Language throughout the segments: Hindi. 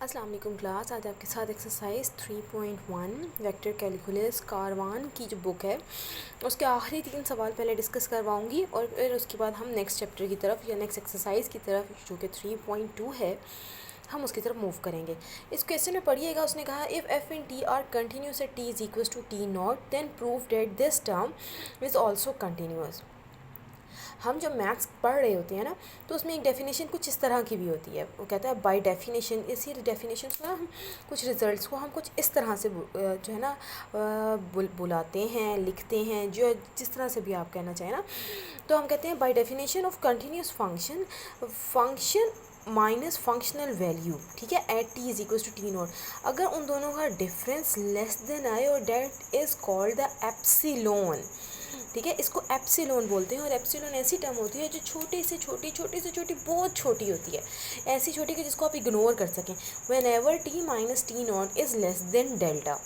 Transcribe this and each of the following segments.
अस्सलाम वालेकुम क्लास। आज आपके साथ एक्सरसाइज 3.1 वेक्टर कैलकुलस कारवान की जो बुक है उसके आखिरी 3 सवाल पहले डिस्कस करवाऊंगी और फिर उसके बाद हम नेक्स्ट चैप्टर की तरफ या नेक्स्ट एक्सरसाइज की तरफ जो कि 3.2 है हम उसकी तरफ मूव करेंगे। इस क्वेश्चन में पढ़िएगा, उसने कहा if F in T R continuous at T is equal to T not then prove that this term is also continuous. हम जब मैथ्स पढ़ रहे होते हैं ना तो उसमें एक डेफिनेशन कुछ इस तरह की भी होती है। वो कहता है बाय डेफिनेशन, इसी डेफिनेशन में हम कुछ रिजल्ट्स को हम कुछ इस तरह से जो है ना बुलाते हैं, लिखते हैं, जो जिस तरह से भी आप कहना चाहें ना, तो हम कहते हैं by definition of continuous function, function minus functional value, ठीक है, at T is equal to T not, अगर उन दोनों का डिफरेंस लेस देन आए और that is called the epsilon, ठीक है, इसको एप्सिलॉन बोलते हैं। और एप्सिलॉन ऐसी टर्म होती है जो छोटी से छोटी, छोटी से छोटी, बहुत छोटी होती है, ऐसी छोटी कि जिसको आप इग्नोर कर सकें। Whenever T minus T not is less than delta.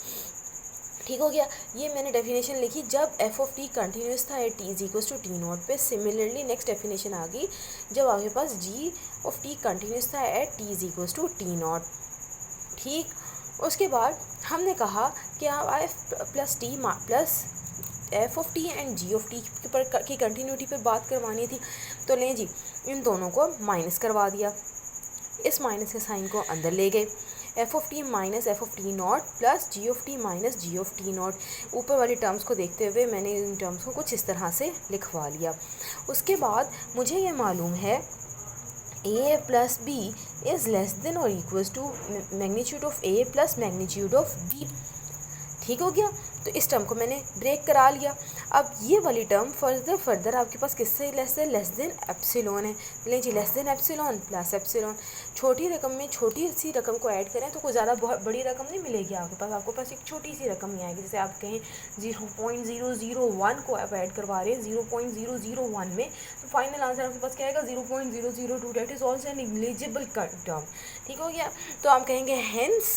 ठीक हो गया, ये मैंने डेफिनेशन लिखी जब एफ ऑफ टी कंटिन्यूस था at T is equal to T not पे। सिमिलरली नेक्स्ट डेफिनेशन आ गई जब आपके पास जी ऑफ टी कंटिन्यूस था at T is equal to T not. ठीक, उसके बाद हमने कहा कि आप F plus T plus F of T and ji of T पर की कंटिन्यूटी पर बात करवानी थी, तो लें जी इन दोनों को माइनस करवा दिया, इस माइनस के साइन को अंदर ले गए। F of T minus F of T not plus G of T minus G of T not. ऊपर वाली टर्म्स को देखते हुए मैंने इन टर्म्स को कुछ इस तरह से लिखवा लिया। उसके बाद मुझे ये मालूम है A plus B is less than और equals to magnitude of A plus magnitude of B. ठीक हो गया, तो इस टर्म को मैंने ब्रेक करा लिया। अब ये वाली टर्म फर्दर आपके पास किससे लेस देन एप्सिलॉन है। लें जी, less than epsilon plus epsilon. छोटी रकम में छोटी सी रकम को ऐड करें तो कोई ज़्यादा बहुत बड़ी रकम नहीं मिलेगी आपके पास एक छोटी सी रकम ही आएगी। जैसे आप कहें 0.001 को आप ऐड करवा रहे हैं 0.001 में, तो फाइनल आंसर आपके पास क्या आएगा 0.002। That is also an negligible term. ठीक हो गया, तो आप कहेंगे hence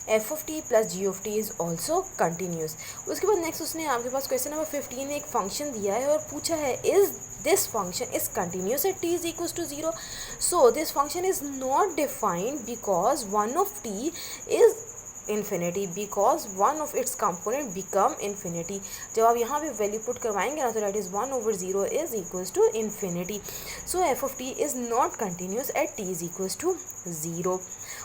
F of T plus G of T is also continuous. उसके बाद नेक्स्ट उसने आपके पास क्वेश्चन नंबर 15 में एक फंक्शन दिया है और पूछा है is this function is continuous at T is equal to 0। So this function is not defined because one of T is infinity, because one of its component become infinity. जब आप यहाँ पे वैल्यू पुट करवाएंगे ना तो that is 1/0 is equals to infinity. So F of T is not continuous at T is equals to 0।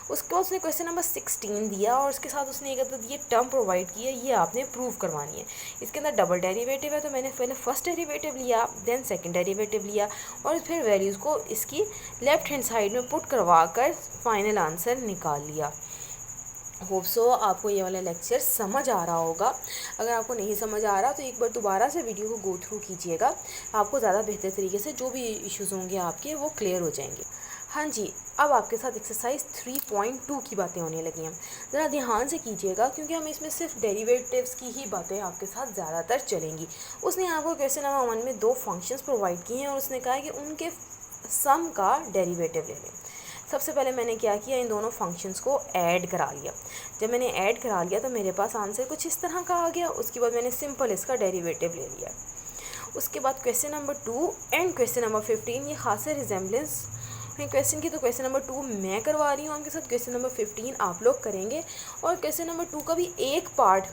उसके बाद उसने क्वेश्चन नंबर 16 दिया और उसके साथ उसने ये टर्म प्रोवाइड की है, ये आपने प्रूव करवानी है। इसके अंदर डबल डेरिवेटिव है, तो मैंने पहले फर्स्ट डेरिवेटिव लिया, देन सेकंड डेरिवेटिव लिया और फिर वैल्यूज़ को इसकी लेफ्ट हैंड साइड में पुट करवा कर फाइनल आंसर निकाल लिया। होप सो आपको ये वाला लेक्चर समझ आ रहा होगा। अगर आपको नहीं समझ आ रहा तो एक बार दोबारा से वीडियो को गो थ्रू कीजिएगा, आपको ज़्यादा बेहतर तरीके से जो भी इश्यूज़ होंगे आपके वो क्लियर हो जाएंगे। हाँ जी, अब आपके साथ एक्सरसाइज 3.2 की बातें होने लगी हैं। ज़रा ध्यान से कीजिएगा क्योंकि हम इसमें सिर्फ डेरिवेटिव्स की ही बातें आपके साथ ज़्यादातर चलेंगी। उसने आपको क्वेश्चन नंबर 1 में 2 फंक्शंस प्रोवाइड किए हैं और उसने कहा है कि उनके सम का डेरिवेटिव ले लें। सबसे पहले मैंने क्या किया, इन दोनों फंक्शंस को ऐड करा लिया। जब मैंने ऐड करा लिया तो मेरे पास आंसर कुछ इस तरह का आ गया। उसके बाद मैंने सिंपल इसका डेरिवेटिव ले लिया। उसके बाद question number 2 and question number 15 ये खासे रिजेम्बलेंस क्वेश्चन की, तो क्वेश्चन नंबर 2 मैं करवा रही हूँ आपके साथ, क्वेश्चन नंबर 15 आप लोग करेंगे और क्वेश्चन नंबर 2 का भी एक पार्ट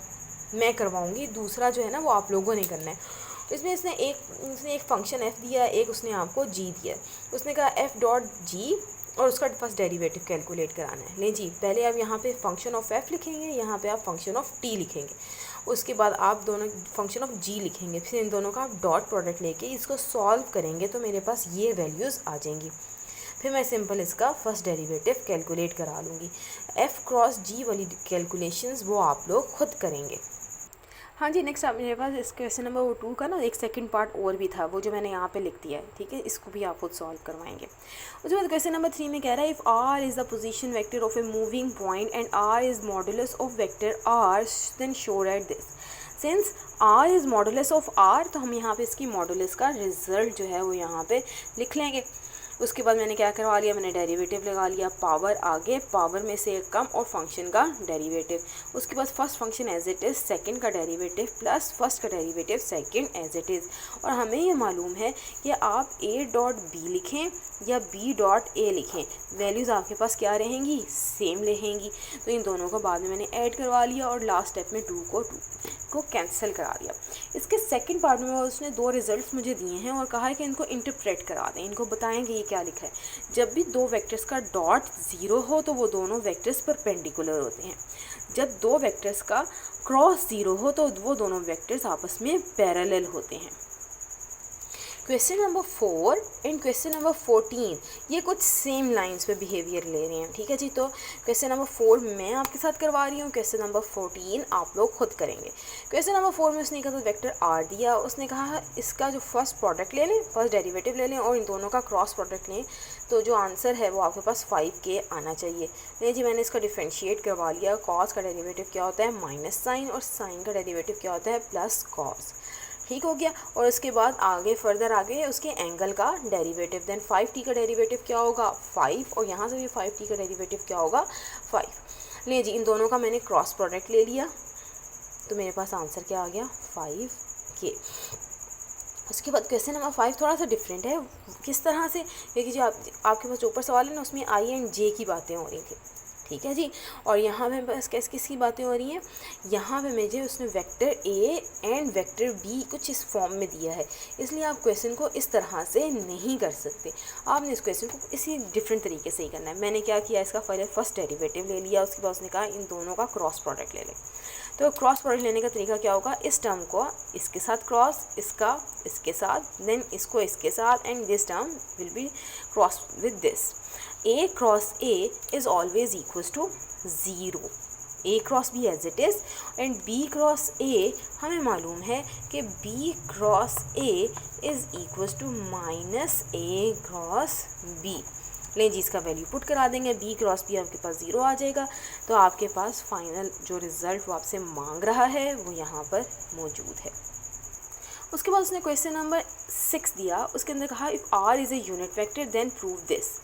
मैं करवाऊँगी, दूसरा जो है ना वो आप लोगों ने करना है। इसमें इसने एक फंक्शन f दिया, एक उसने आपको g दिया। उसने कहा f डॉट g और उसका फर्स्ट डेरिवेटिव कैलकुलेट कराना है। लें जी, पहले आप यहाँ पे फंक्शन ऑफ f लिखेंगे, यहाँ पे आप फंक्शन ऑफ t लिखेंगे। उसके बाद आप दोनों फंक्शन ऑफ g लिखेंगे, फिर इन दोनों का आप डॉट प्रोडक्ट लेके इसको सॉल्व करेंगे तो मेरे पास ये वैल्यूज़ आ जाएंगी। फिर मैं सिंपल इसका फर्स्ट डेरिवेटिव कैलकुलेट करा लूँगी। f क्रॉस g वाली कैलकुलेशंस वो आप लोग खुद करेंगे। हाँ जी, नेक्स्ट आप मेरे पास इस क्वेश्चन नंबर 2 का ना एक सेकंड पार्ट और भी था, वो जो मैंने यहाँ पे लिख दिया है, ठीक है, इसको भी आप खुद सॉल्व करवाएंगे। उसके बाद क्वेश्चन नंबर 3 में कह रहा है if r is the position vector of a moving point and r is modulus of vector r then show at this. Since r is modulus of r तो हम यहाँ पे इसकी मॉडुलस का रिजल्ट जो है वो यहाँ पे लिख लेंगे। उसके बाद मैंने क्या करवा लिया, मैंने डेरिवेटिव लगा लिया, पावर आगे, पावर में से एक कम और फंक्शन का डेरिवेटिव। उसके बाद first function as it is, second का डेरिवेटिव प्लस फर्स्ट का derivative second as it is. और हमें ये मालूम है कि आप a डॉट बी लिखें या b डॉट a लिखें, वैल्यूज़ आपके पास क्या रहेंगी, सेम रहेंगी। तो इन दोनों को बाद में मैंने ऐड करवा लिया और लास्ट स्टेप में 2 को कैंसिल करा दिया। इसके सेकंड पार्ट में उसने 2 रिजल्ट्स मुझे दिए हैं और कहा है कि इनको इंटरप्रेट करा दें, इनको बताएंगे ये क्या लिखा है। जब भी 2 वेक्टर्स का डॉट 0 हो तो वो दोनों वेक्टर्स परपेंडिकुलर होते हैं। जब 2 वेक्टर्स का क्रॉस 0 हो तो वो दोनों वेक्टर्स आपस में पैरेलल होते हैं। Question number 4 and question number 14 ये कुछ सेम लाइंस पे बिहेवियर ले रहे हैं, ठीक है जी। तो क्वेश्चन नंबर 4 मैं आपके साथ करवा रही हूँ, क्वेश्चन नंबर 14 आप लोग खुद करेंगे। क्वेश्चन नंबर 4 में उसने कहा वेक्टर आर दिया, उसने कहा इसका जो फर्स्ट प्रोडक्ट ले लें, फर्स्ट डेरिवेटिव ले लें और इन दोनों का क्रॉस प्रोडक्ट लें, तो जो आंसर है वो आपके पास 5k आना चाहिए। नहीं जी, मैंने इसका डिफ्रेंशिएट करवा लिया। कॉस का डेरिवेटिव क्या होता है, माइनस साइन, और साइन का डेरिवेटिव क्या होता है, प्लस कॉस। ठीक हो गया। और उसके बाद आगे फर्दर आगे उसके एंगल का डेरिवेटिव, देन 5t का डेरिवेटिव क्या होगा, 5, और यहाँ से भी 5t का डेरिवेटिव क्या होगा, 5। ले जी, इन दोनों का मैंने क्रॉस प्रोडक्ट ले लिया तो मेरे पास आंसर क्या आ गया, 5k। उसके बाद क्वेश्चन नंबर 5 थोड़ा सा डिफरेंट है। किस तरह से, देखिए जी आपके पास ऊपर सवाल है ना, उसमें आई एंड जे की बातें हो रही थी, ठीक है जी। और यहाँ पे बस किसकी बातें हो रही हैं, यहाँ पे मुझे उसने vector A and vector B कुछ इस फॉर्म में दिया है, इसलिए आप क्वेश्चन को इस तरह से नहीं कर सकते। आपने इस क्वेश्चन को इसी डिफरेंट तरीके से ही करना है। मैंने क्या किया, इसका फर्स्ट डेरिवेटिव ले लिया, उसके बाद उसने कहा इन दोनों का क्रॉस प्रोडक्ट ले लें। तो क्रॉस प्रोडक्ट लेने का तरीका क्या होगा, इस टर्म को इसके साथ क्रॉस, इसका इसके साथ, देन इसको इसके साथ, and this term will be cross with this. a cross a is always equals to 0, a cross b as it is, and b cross a हमें मालूम है कि b cross a is equals to minus a cross b। लें जी, इसका वैल्यू पुट करा देंगे, b क्रॉस b आपके पास 0 आ जाएगा। तो आपके पास फाइनल जो रिज़ल्ट वो आपसे मांग रहा है वो यहाँ पर मौजूद है। उसके बाद उसने क्वेश्चन नंबर 6 दिया, उसके अंदर कहा if r is a unit vector then prove this.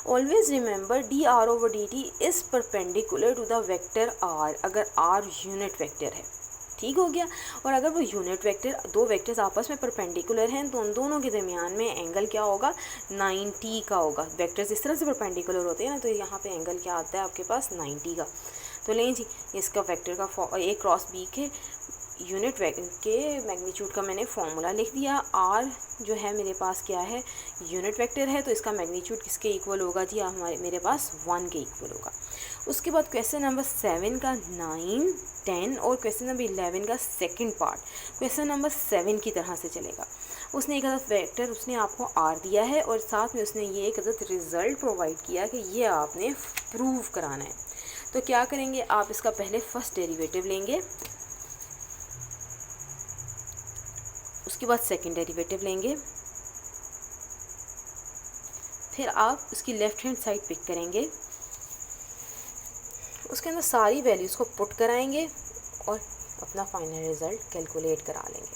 Always remember dr over dt is perpendicular to the vector r, अगर r यूनिट वेक्टर है, ठीक हो गया। और अगर वो यूनिट वेक्टर, 2 वेक्टर्स आपस में परपेंडिकुलर हैं तो उन दोनों के दरमियान में एंगल क्या होगा, 90 का होगा। वेक्टर्स इस तरह से परपेंडिकुलर होते हैं ना, तो यहाँ पे एंगल क्या आता है आपके पास, 90 का। तो लें जी, इसका वेक्टर का ए क्रॉस बी के यूनिट के मैग्नीट्यूड का मैंने फॉर्मूला लिख दिया। आर जो है मेरे पास क्या है, यूनिट वेक्टर है, तो इसका मैग्नीट्यूड किसके इक्वल होगा जी, मेरे पास 1 के इक्वल होगा। उसके बाद क्वेश्चन नंबर 7 का 9, 10 और क्वेश्चन नंबर 11 का सेकंड पार्ट क्वेश्चन नंबर 7 की तरह से चलेगा। उसने एक अदद वेक्टर उसने आपको आर दिया है और साथ में उसने ये एक अदद रिज़ल्ट प्रोवाइड किया कि ये आपने प्रूव कराना है। तो क्या करेंगे, आप इसका पहले फर्स्ट डेरिवेटिव लेंगे, उसके बाद सेकंड डेरिवेटिव लेंगे, फिर आप उसकी लेफ़्ट हैंड साइड पिक करेंगे, उसके अंदर सारी वैल्यूज़ को पुट कराएंगे और अपना फाइनल रिज़ल्ट कैलकुलेट करा लेंगे।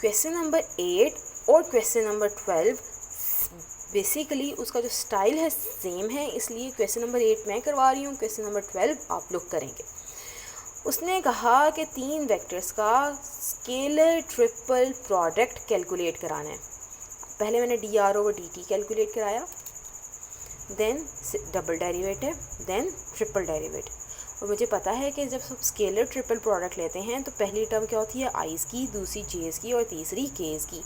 क्वेश्चन नंबर 8 और क्वेश्चन नंबर 12 बेसिकली उसका जो स्टाइल है सेम है, इसलिए क्वेश्चन नंबर 8 मैं करवा रही हूँ, क्वेश्चन नंबर 12 आप लोग करेंगे। उसने कहा कि 3 वेक्टर्स का स्केलर ट्रिपल प्रोडक्ट कैलकुलेट कराना है। पहले मैंने dr ओवर dt कैलकुलेट कराया, then double derivative, then triple derivative. और मुझे पता है कि जब सब स्केलर ट्रिपल प्रोडक्ट लेते हैं तो पहली टर्म क्या होती है, i's की, दूसरी j's की और तीसरी k's की।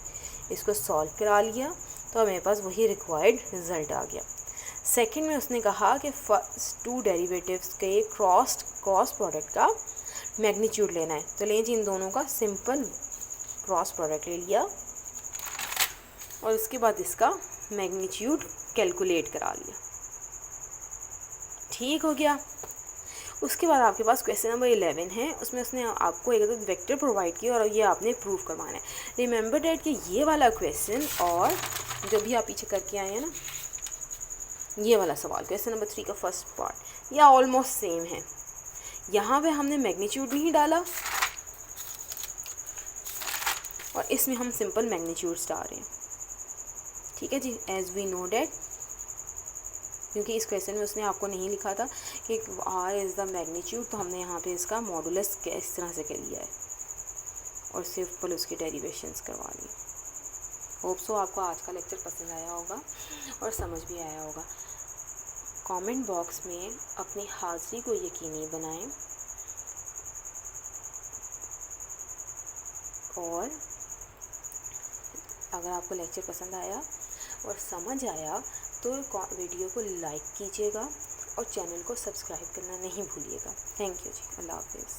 इसको सॉल्व करा लिया तो मेरे पास वही रिक्वायर्ड रिज़ल्ट आ गया। सेकंड में उसने कहा कि फर्स्ट 2 डेरिवेटिव्स के क्रॉस प्रोडक्ट का मैग्नीट्यूड लेना है। तो लें जी, इन दोनों का सिंपल क्रॉस प्रोडक्ट ले लिया और उसके बाद इसका मैग्नीट्यूड कैलकुलेट करा लिया, ठीक हो गया। उसके बाद आपके पास क्वेश्चन नंबर 11 है, उसमें उसने आपको एक वेक्टर प्रोवाइड किया और ये आपने प्रूव करवाना है। रिमेंबर डैट कि ये वाला क्वेश्चन और जो भी आप पीछे करके आए हैं ना, ये वाला सवाल क्वेश्चन नंबर 3 का फर्स्ट पार्ट, यह ऑलमोस्ट सेम है। यहाँ पे हमने मैग्नीट्यूड नहीं डाला और इसमें हम सिंपल मैग्नीट्यूड्स डाल रहे हैं, ठीक है जी। एज वी नो डैट क्योंकि इस क्वेश्चन में उसने आपको नहीं लिखा था कि r इज़ द मैग्नीट्यूड, तो हमने यहाँ पे इसका मॉडुलस इस तरह से कर लिया है और सिंपल उसकी डेरिवेशंस करवा ली। होप सो आपको आज का लेक्चर पसंद आया होगा और समझ भी आया होगा। कमेंट बॉक्स में अपनी हाज़िरी को यकीनी बनाएं और अगर आपको लेक्चर पसंद आया और समझ आया तो वीडियो को लाइक कीजिएगा और चैनल को सब्सक्राइब करना नहीं भूलिएगा। थैंक यू जी, अल्लाह हाफिज़।